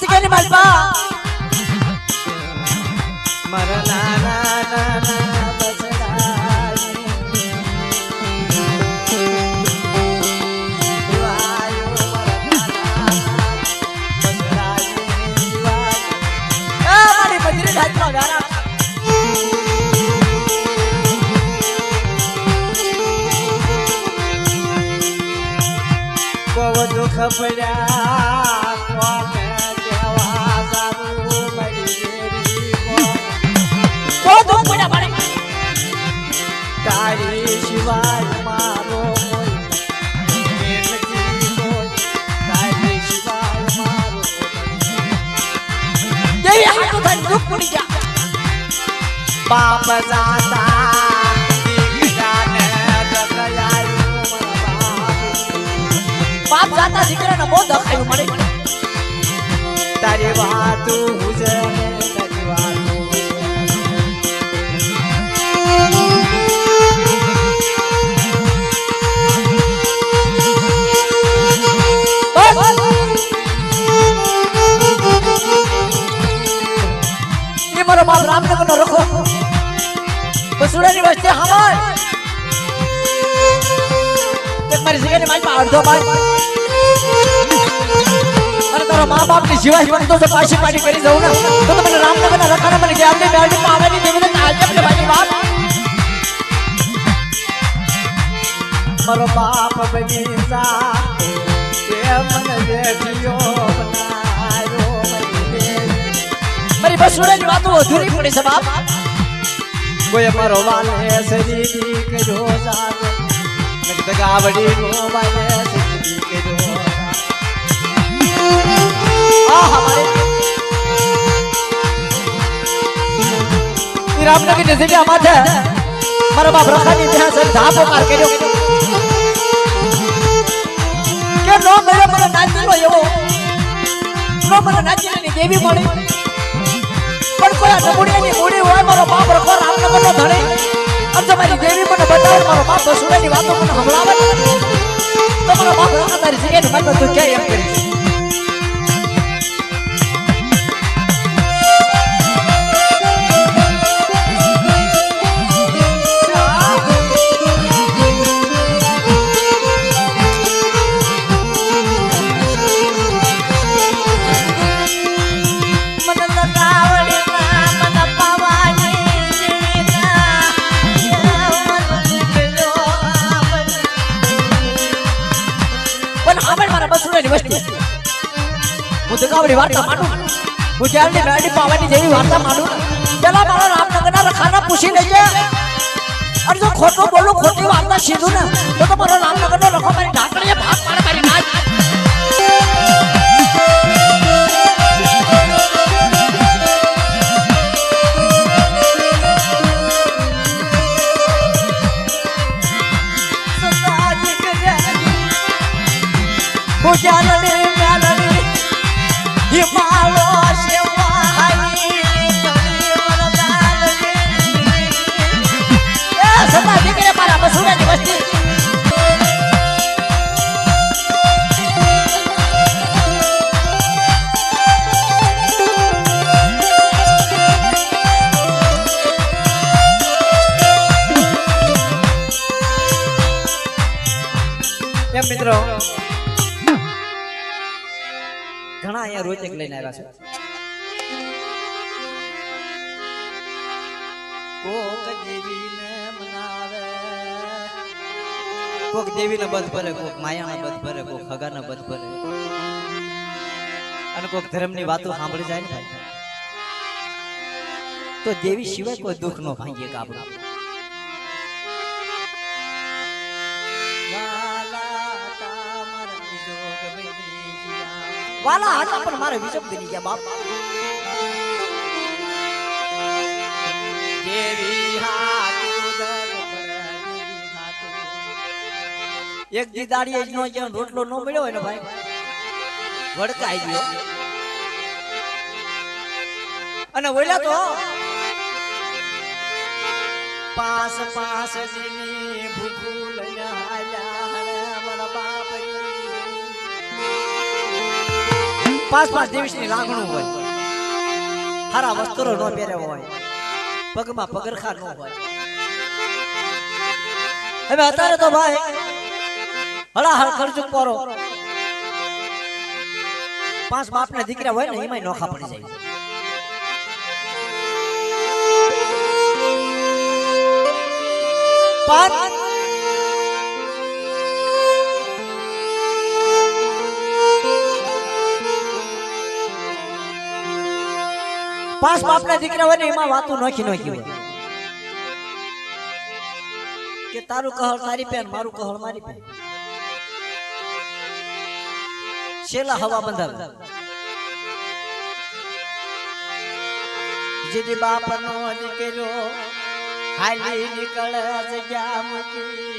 आज के नहीं मालपा मरना ना ना ना दुख पड़ा तारी शिवाय मारो तारी शिवाय मारो देवी हाथ उठा दुख पड़ी जा बाप जाता बाप जाता દીકરા ને બહુ દખાયું મળે તારી વાતો હુજે તારી વાતો ये मारो बाप रामनगर નો રખો બસુડાની વસ્તી હમાર એક મારી જગ્યાની મારી માં અડધો બાર अरे तारा माँ बाप की जीवा जीवन तो पाशी पानी करी जाऊ ना तो मैंने रामनगर ना रखा ना मैंने क्या आपने बैठ पावे नहीं देवी ने आज अपने भाई बाप मरो बाप बगीचा ये मन देखियो बनायो मेरी बसुड़े की बात अधूरी पड़ी सब आप कोई मरो वाले सजी के जो जाने मैं तो गावड़ी को वाले सजी के जो रामनगर की नजदीक आमाद है मारा बाप रखा नहीं ध्यान से धापो मार के जो क्या नो मेरे मन नाची लो ये वो नो मन नाची नहीं देवी मोड़ी पर कोई नमुड़िया नहीं मुड़ी हुआ मारा बाप रखो रामनगर नो धड़े अब जब मेरी देवी मन बताओ मारा बाप बसुड़े की बातों मन हमलावर तो मारा बाप रखा तारी जगह नहीं मतलब तू क्या ये करी गावड़ी वार्ता मानू गुजारनी बैठी पावनी जेवी वार्ता मानू चला मारा रामनगर ना रखाना पूछी नहीं और जो खोटो बोलो खोटी वार्ता सीधू ना तो मारा रामनगर ना रखो मेरी ढाकड़ ये भाग मारे मेरी नाच गुजारनी मित्रों घना अहियां रोचक लઈને આવ્યા છે કોક દેવીને મનાવે કોક દેવીને બધ ભરે કોક માયાના બધ ભરે કોક ખગાના બધ ભરે અને કોક ધર્મની વાતો સાંભળી જાય ને ભાઈ તો દેવી સિવાય કોઈ દુઃખ ન ભાંગે કાબડો वाला हाथ पर मारे विजप बनी गया बाप देवी हाथ एक दीदारी नो जे रोटलो नो मिल्यो होय ने भाई वडकाई गयो અને ઓલા તો પાસ પાસ જીની ભૂખુલ હાલ્યા મારા બાપ પાંચ દિવસની લાગણું હોય, હારા વસ્ત્રો ન પહેર્યા હોય, પગમાં પગરખા ન હોય. હવે અત્યારે તો ભાઈ હળાહળ ખર્ચું પોરો 5 બાપના દીકરા હોય ને એમાંય નોખા પડી જાય. પાંચ બાપના દીકરા હોય ને એમાં વાતું નોખી હોય કે તારું કહળ તારી પેન, મારું કહળ મારી પેન. છેલ્લા હવા બંધાવ જેદી બાપનો દીકરો હાલી નીકળે જગ્યા મૂકી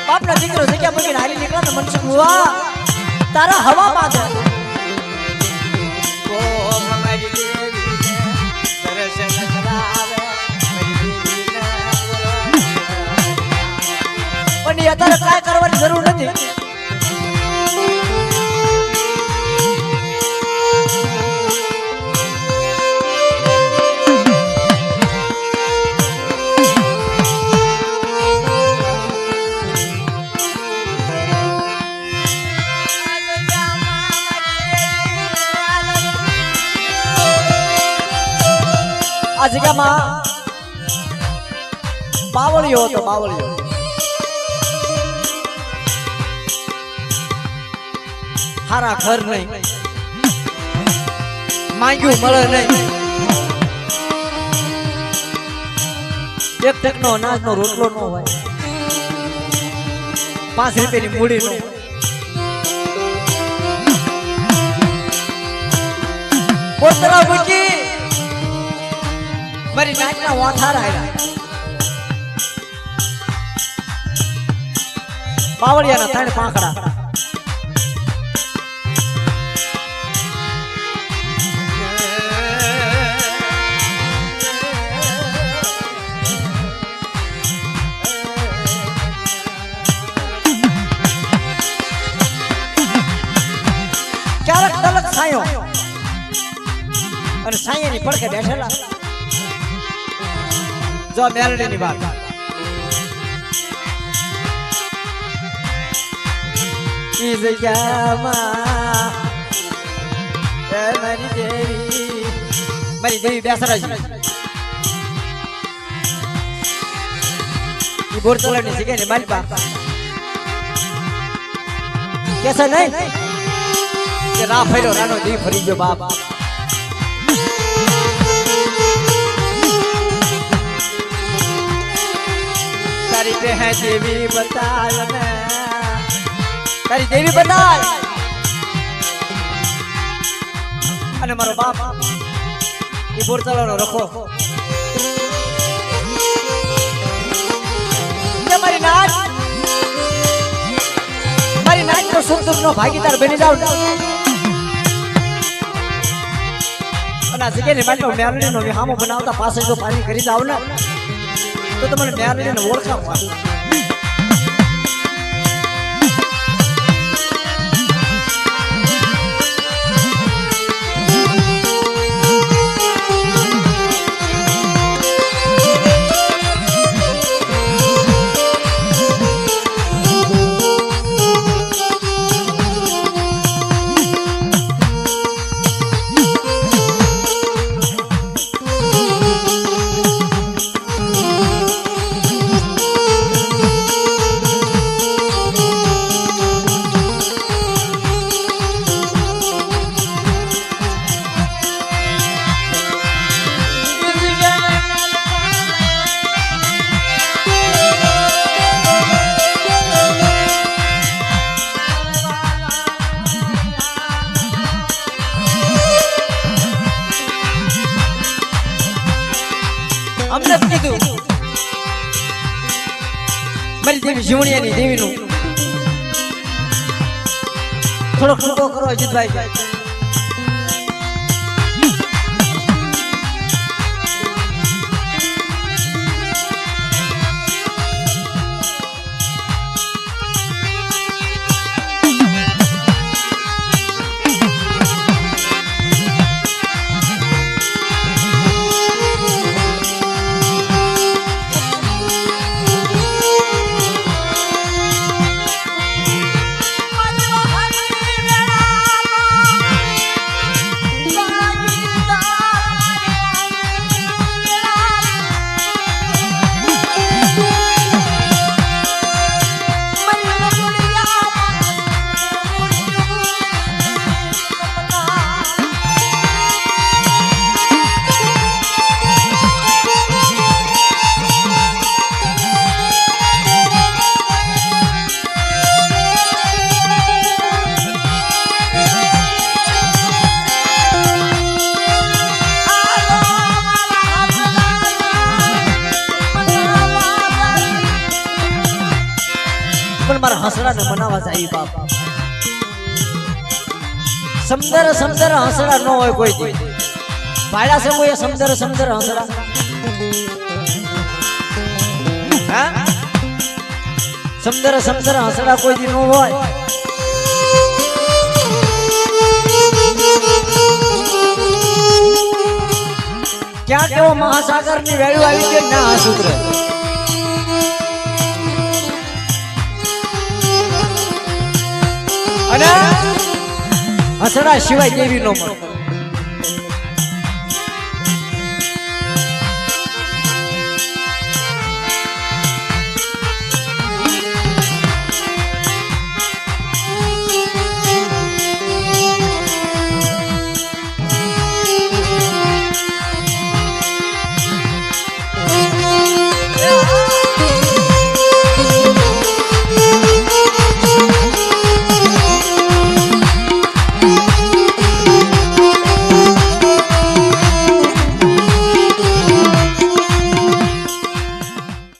બાપનો દીકરો જગ્યા મૂકીને હાલી નીકળે તો મનસુખ હુઆ તારા હવા બાંધે પણ એ અત્યારે કાંઈ કરવાની જરૂર નથી. આ જગ્યામાં બાવળિયો હતો, બાવળિયો. હારા ઘર નહીં, માંગ્યું મળે નહીં, એક ટકનો અનાજનો રોટલો ન હોય, 5 રૂપિયાની મૂડી નો. પોતરા મૂકી મારી નાચના વાથારા આવ્યા. બાવળિયાના 3 પાંખડા. ક્યારેક તલક છાયો અને છાયાની પડખે બેઠેલા જો મેરડીની વાત. ઈ જગ્યામાં મારી દેવી બેસરાજી ઈ બોર તળાવની જગ્યાએ મારી બા કેસે નહીં કે રા ફર્યો રાનો દી ફરી ગયો બાપ. તારી પહે દેવી બતાલ ને તારી દેવી બતાલ અને મારો બાપ એ બોર તળાવનો રખો મારી નાચ નો સુખ નો ભાગીદાર બની જાવ અને આ જગ્યાની માટે મેરડી નો હામો બનાવતા પાસે જો પાણી કરી જાવ ને તો તમને મેરડી ને ઓળખાવ મળે. અમને કીધું મારી દેવી જીવણિયાની દેવીનું થોડોક ટૂંકો કરો અજીતભાઈ. હસડાને મનાવા જાય બાપ સમદર સમદર હસડા ન હોય કોઈ દી પાડ્યા છે કોઈ સમદર સમદર હસડા હા સમદર સમદર હસડા કોઈ દી ન હોય ક્યાં કેવો મહાસાગર ની વેલ્યુ આવી ગઈ ના સૂત્ર અને હસડા સિવાય કેવી નો મળે